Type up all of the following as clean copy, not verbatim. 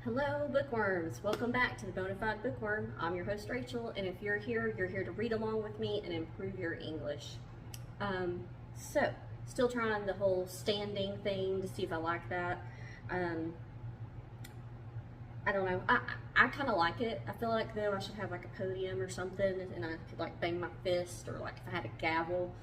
Hello, bookworms. Welcome back to the Bonified Bookworm. I'm your host, Rachel, and if you're here to read along with me and improve your English. Still trying the whole standing thing to see if I like that. I don't know. I kind of like it. I feel like though I should have like a podium or something, and I could like bang my fist, or like if I had a gavel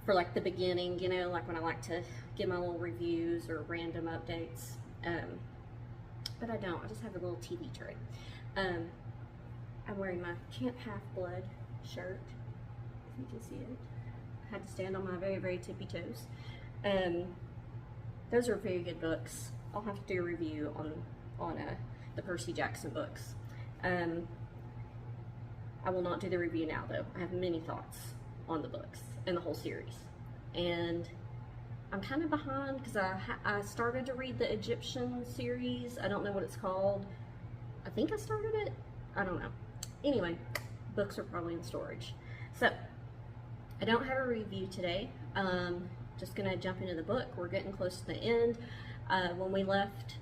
for like the beginning, you know, like when I like to give my little reviews or random updates. But I don't. I just have a little TV tray. I'm wearing my Camp Half-Blood shirt, if you can see it. I had to stand on my very, very tippy toes. Those are very good books. I'll have to do a review on the Percy Jackson books. I will not do the review now, though. I have many thoughts on the books and the whole series. And I'm kind of behind because I started to read the Egyptian series. I don't know what it's called. I think I started it. I don't know. Anyway, books are probably in storage. So, I don't have a review today. Just gonna jump into the book. We're getting close to the end. When we left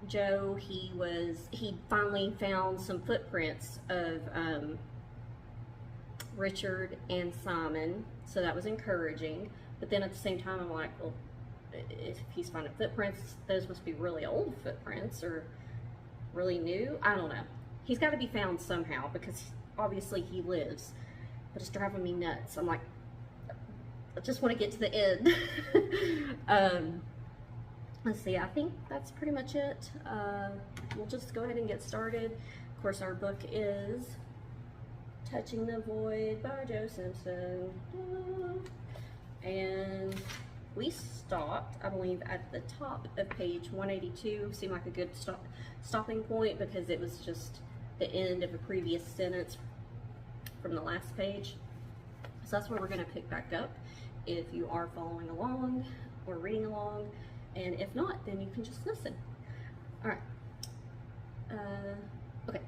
Joe, he finally found some footprints of Richard and Simon, so that was encouraging. But then at the same time, I'm like, well, if he's finding footprints, those must be really old footprints or really new. I don't know. He's got to be found somehow because obviously he lives, but it's driving me nuts. I'm like, I just want to get to the end. Let's see. I think that's pretty much it. We'll just go ahead and get started. Of course, our book is Touching the Void by Joe Simpson. And we stopped, I believe, at the top of page 182. Seemed like a good stopping point because it was just the end of a previous sentence from the last page. So that's where we're going to pick back up if you are following along or reading along. And if not, then you can just listen. All right. Okay.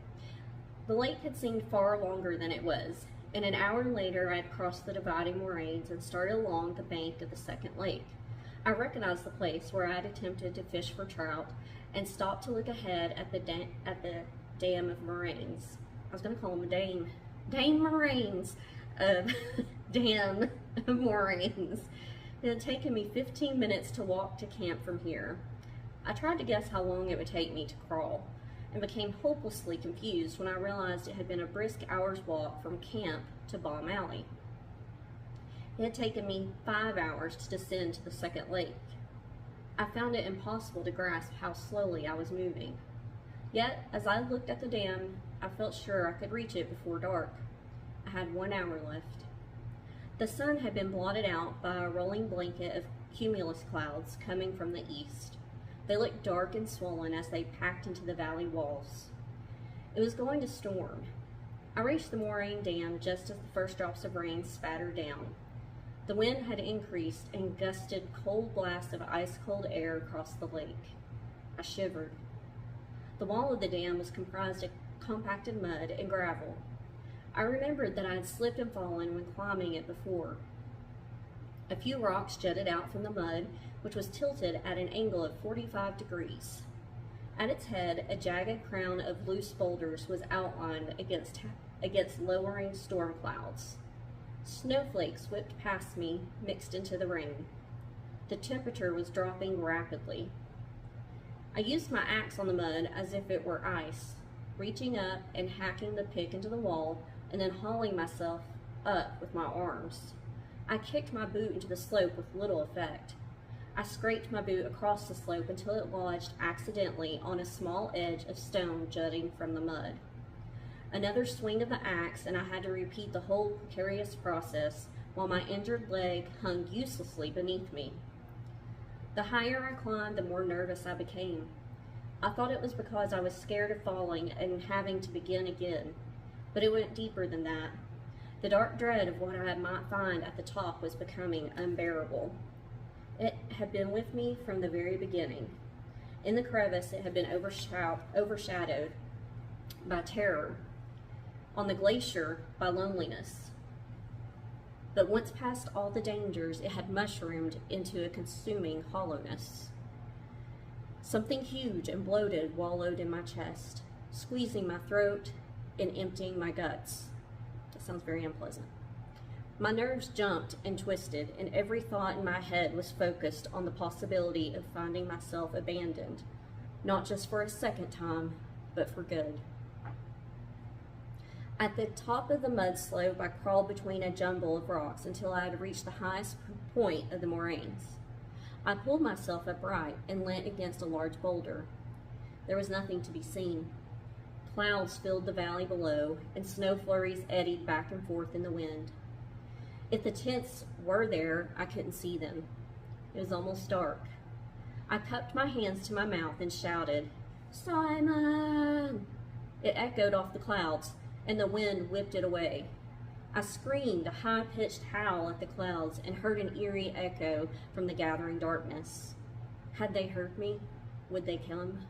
The lake had seemed far longer than it was. And an hour later, I had crossed the dividing moraines and started along the bank of the second lake. I recognized the place where I had attempted to fish for trout and stopped to look ahead at the dam of moraines. I was going to call them dame moraines. Dam of moraines. It had taken me 15 minutes to walk to camp from here. I tried to guess how long it would take me to crawl, and became hopelessly confused when I realized it had been a brisk hour's walk from camp to Baum Alley. It had taken me 5 hours to descend to the second lake. I found it impossible to grasp how slowly I was moving. Yet, as I looked at the dam, I felt sure I could reach it before dark. I had 1 hour left. The sun had been blotted out by a rolling blanket of cumulus clouds coming from the east. They looked dark and swollen as they packed into the valley walls. It was going to storm. I reached the moraine dam just as the first drops of rain spattered down. The wind had increased and gusted cold blasts of ice-cold air across the lake. I shivered. The wall of the dam was comprised of compacted mud and gravel. I remembered that I had slipped and fallen when climbing it before. A few rocks jutted out from the mud, which was tilted at an angle of 45 degrees. At its head, a jagged crown of loose boulders was outlined against lowering storm clouds. Snowflakes whipped past me, mixed into the rain. The temperature was dropping rapidly. I used my axe on the mud as if it were ice, reaching up and hacking the pick into the wall, and then hauling myself up with my arms. I kicked my boot into the slope with little effect. I scraped my boot across the slope until it lodged accidentally on a small edge of stone jutting from the mud. Another swing of the axe, and I had to repeat the whole precarious process while my injured leg hung uselessly beneath me. The higher I climbed, the more nervous I became. I thought it was because I was scared of falling and having to begin again, but it went deeper than that. The dark dread of what I might find at the top was becoming unbearable. It had been with me from the very beginning. In the crevice, it had been overshadowed by terror. On the glacier, by loneliness. But once past all the dangers, it had mushroomed into a consuming hollowness. Something huge and bloated wallowed in my chest, squeezing my throat and emptying my guts. That sounds very unpleasant. My nerves jumped and twisted, and every thought in my head was focused on the possibility of finding myself abandoned, not just for a second time, but for good. At the top of the mud slope, I crawled between a jumble of rocks until I had reached the highest point of the moraines. I pulled myself upright and leant against a large boulder. There was nothing to be seen. Clouds filled the valley below, and snow flurries eddied back and forth in the wind. If the tents were there, I couldn't see them. It was almost dark. I cupped my hands to my mouth and shouted, "Simon!" It echoed off the clouds, and the wind whipped it away. I screamed a high-pitched howl at the clouds and heard an eerie echo from the gathering darkness. Had they heard me? Would they come?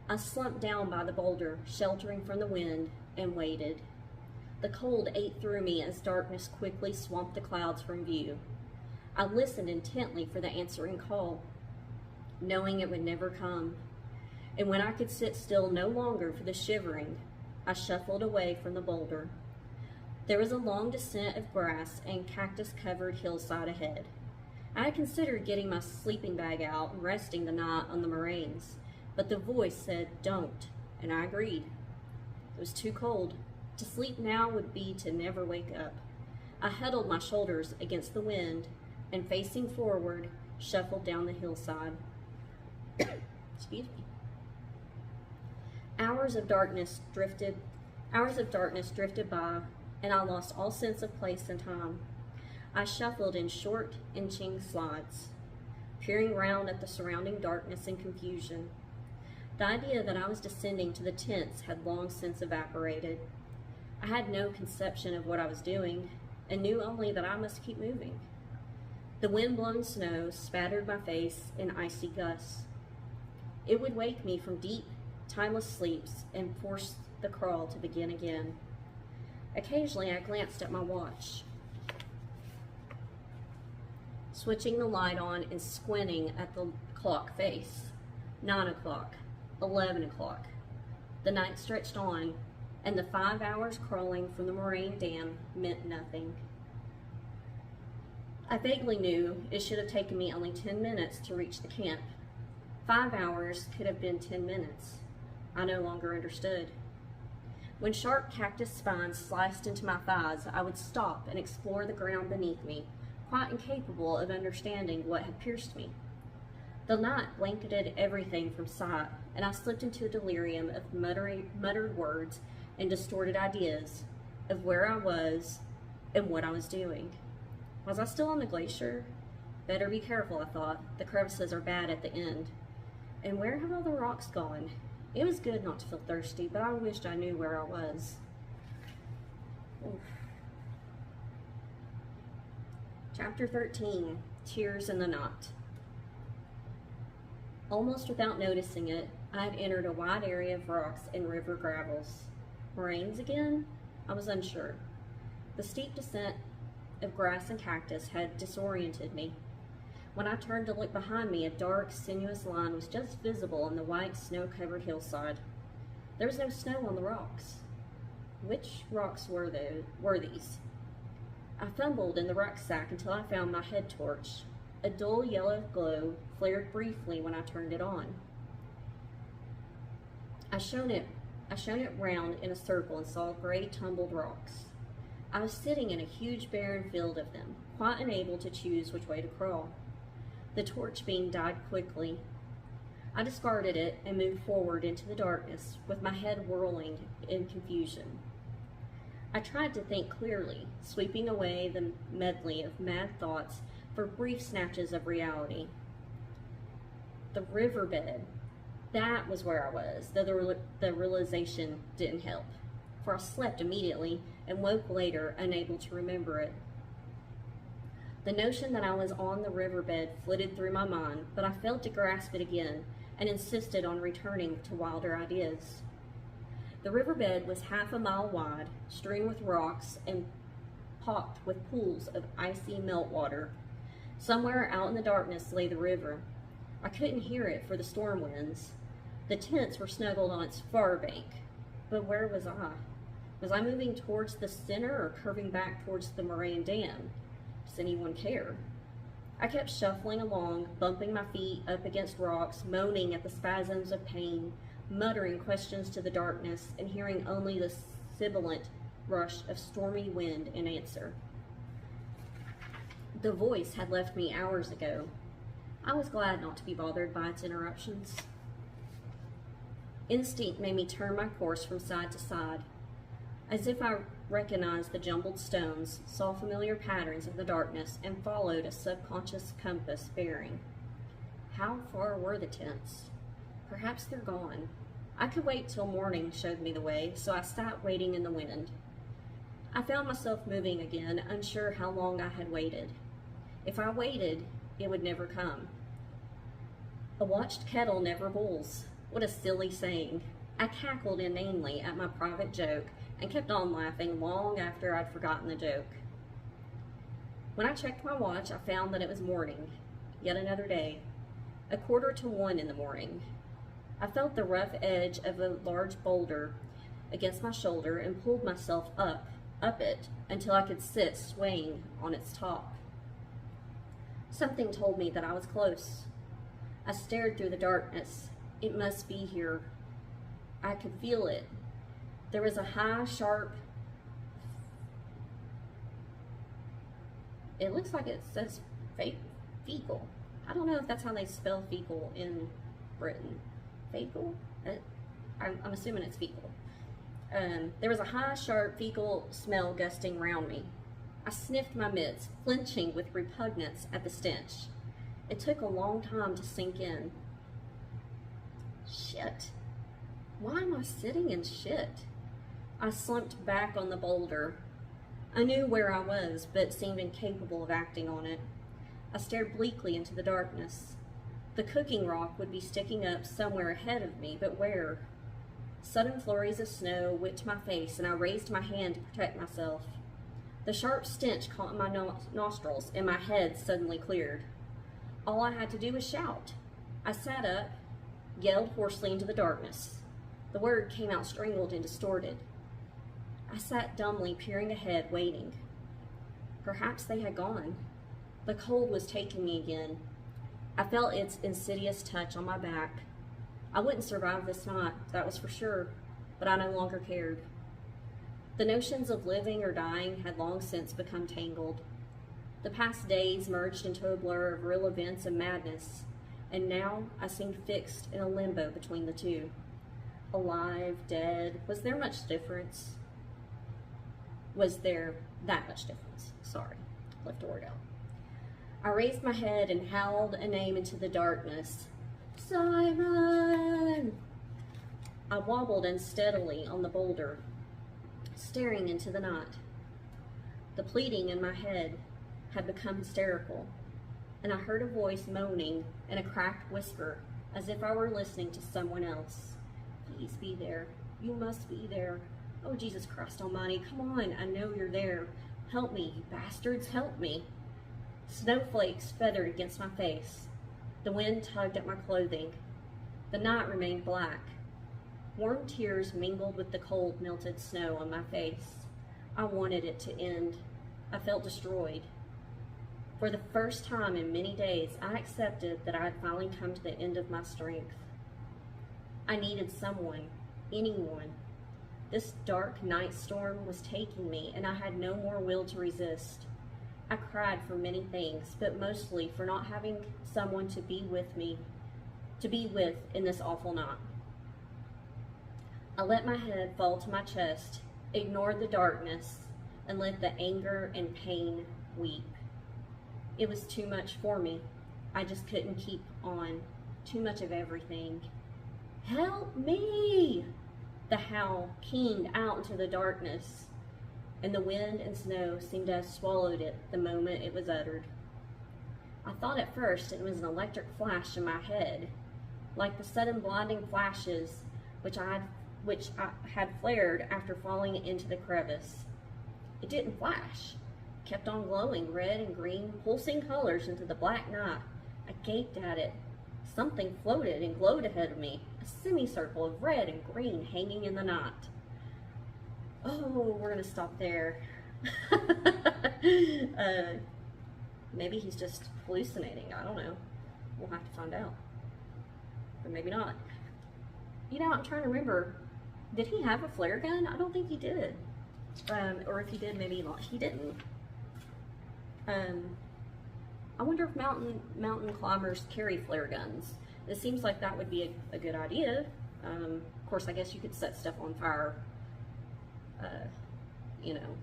I slumped down by the boulder, sheltering from the wind, and waited. The cold ate through me as darkness quickly swamped the clouds from view. I listened intently for the answering call, knowing it would never come. And when I could sit still no longer for the shivering, I shuffled away from the boulder. There was a long descent of grass and cactus-covered hillside ahead. I had considered getting my sleeping bag out and resting the night on the moraines, but the voice said, "Don't," and I agreed. It was too cold. To sleep now would be to never wake up. I huddled my shoulders against the wind and, facing forward, shuffled down the hillside. Excuse me. Hours of darkness drifted by, and I lost all sense of place and time. I shuffled in short, inching slides, peering round at the surrounding darkness and confusion. The idea that I was descending to the tents had long since evaporated. I had no conception of what I was doing, and knew only that I must keep moving. The wind-blown snow spattered my face in icy gusts. It would wake me from deep, timeless sleeps and force the crawl to begin again. Occasionally, I glanced at my watch, switching the light on and squinting at the clock face. 9 o'clock, 11 o'clock. The night stretched on, and the 5 hours crawling from the moraine dam meant nothing. I vaguely knew it should have taken me only 10 minutes to reach the camp. 5 hours could have been 10 minutes. I no longer understood. When sharp cactus spines sliced into my thighs, I would stop and explore the ground beneath me, quite incapable of understanding what had pierced me. The night blanketed everything from sight, and I slipped into a delirium of muttered words and distorted ideas of where I was and what I was doing. Was I still on the glacier? Better be careful, I thought. The crevices are bad at the end. And where have all the rocks gone? It was good not to feel thirsty, but I wished I knew where I was. Oof. Chapter 13, Tears in the Knot. Almost without noticing it, I had entered a wide area of rocks and river gravels. Moraines again? I was unsure. The steep descent of grass and cactus had disoriented me. When I turned to look behind me, a dark, sinuous line was just visible on the white, snow-covered hillside. There was no snow on the rocks. Which rocks were these? I fumbled in the rucksack until I found my head torch. A dull yellow glow flared briefly when I turned it on. I shone it round in a circle and saw gray, tumbled rocks. I was sitting in a huge barren field of them, quite unable to choose which way to crawl. The torch beam died quickly. I discarded it and moved forward into the darkness, with my head whirling in confusion. I tried to think clearly, sweeping away the medley of mad thoughts for brief snatches of reality. The riverbed. That was where I was, though the realization didn't help, for I slept immediately and woke later, unable to remember it. The notion that I was on the riverbed flitted through my mind, but I failed to grasp it again and insisted on returning to wilder ideas. The riverbed was half a mile wide, strewn with rocks and pocked with pools of icy meltwater. Somewhere out in the darkness lay the river. I couldn't hear it for the storm winds. The tents were snuggled on its far bank. But where was I? Was I moving towards the center or curving back towards the moraine dam? Does anyone care? I kept shuffling along, bumping my feet up against rocks, moaning at the spasms of pain, muttering questions to the darkness, and hearing only the sibilant rush of stormy wind in answer. The voice had left me hours ago. I was glad not to be bothered by its interruptions. Instinct made me turn my course from side to side, as if I recognized the jumbled stones, saw familiar patterns in the darkness, and followed a subconscious compass bearing. How far were the tents? Perhaps they're gone. I could wait till morning showed me the way, so I sat waiting in the wind. I found myself moving again, unsure how long I had waited. If I waited, it would never come. A watched kettle never boils. What a silly saying. I cackled inanely at my private joke and kept on laughing long after I'd forgotten the joke. When I checked my watch, I found that it was morning. Yet another day. 1:45 in the morning. I felt the rough edge of a large boulder against my shoulder and pulled myself up it until I could sit swaying on its top. Something told me that I was close. I stared through the darkness. It must be here. I could feel it. There was a high, sharp... It looks like it says fecal. I don't know if that's how they spell fecal in Britain. Fecal? I'm assuming it's fecal. There was a high, sharp, fecal smell gusting round me. I sniffed my mitts, flinching with repugnance at the stench. It took a long time to sink in. Shit. Why am I sitting in shit? I slumped back on the boulder. I knew where I was, but seemed incapable of acting on it. I stared bleakly into the darkness. The cooking rock would be sticking up somewhere ahead of me, but where? Sudden flurries of snow whipped my face, and I raised my hand to protect myself. The sharp stench caught in my nostrils, and my head suddenly cleared. All I had to do was shout. I sat up, yelled hoarsely into the darkness. The word came out strangled and distorted. I sat dumbly, peering ahead, waiting. Perhaps they had gone. The cold was taking me again. I felt its insidious touch on my back. I wouldn't survive this night, that was for sure, but I no longer cared. The notions of living or dying had long since become tangled. The past days merged into a blur of real events and madness, and now I seemed fixed in a limbo between the two. Alive, dead, was there much difference? Was there that much difference? Sorry, left a word out. I raised my head and howled a name into the darkness. Simon! I wobbled unsteadily on the boulder, staring into the night. The pleading in my head had become hysterical, and I heard a voice moaning in a cracked whisper, as if I were listening to someone else. Please be there. You must be there. Oh, Jesus Christ Almighty, come on, I know you're there. Help me, you bastards, help me. Snowflakes feathered against my face. The wind tugged at my clothing. The night remained black. Warm tears mingled with the cold, melted snow on my face. I wanted it to end. I felt destroyed. For the first time in many days, I accepted that I had finally come to the end of my strength. I needed someone, anyone. This dark night storm was taking me, and I had no more will to resist. I cried for many things, but mostly for not having someone to be with in this awful night. I let my head fall to my chest, ignored the darkness, and let the anger and pain weep. It was too much for me. I just couldn't keep on. Too much of everything. Help me! The howl keened out into the darkness, and the wind and snow seemed to have swallowed it the moment it was uttered. I thought at first it was an electric flash in my head, like the sudden blinding flashes which I had flared after falling into the crevice. It didn't flash. It kept on glowing red and green, pulsing colors into the black night. I gaped at it, Something floated and glowed ahead of me, a semicircle of red and green hanging in the night. Oh, we're gonna stop there. Maybe he's just hallucinating. I don't know. We'll have to find out. But maybe not. You know, I'm trying to remember. Did he have a flare gun? I don't think he did. Or if he did, maybe he didn't. I wonder if mountain climbers carry flare guns. It seems like that would be a good idea. Of course, I guess you could set stuff on fire. You know,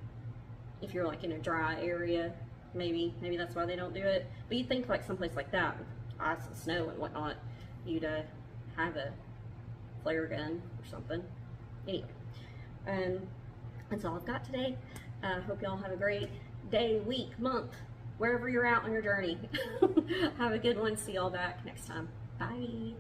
if you're like in a dry area, maybe that's why they don't do it. But you'd think like someplace like that, with ice and snow and whatnot, you'd have a flare gun or something. Anyway, that's all I've got today. Hope y'all have a great day, week, month, wherever you're out on your journey. Have a good one. See y'all back next time. Bye.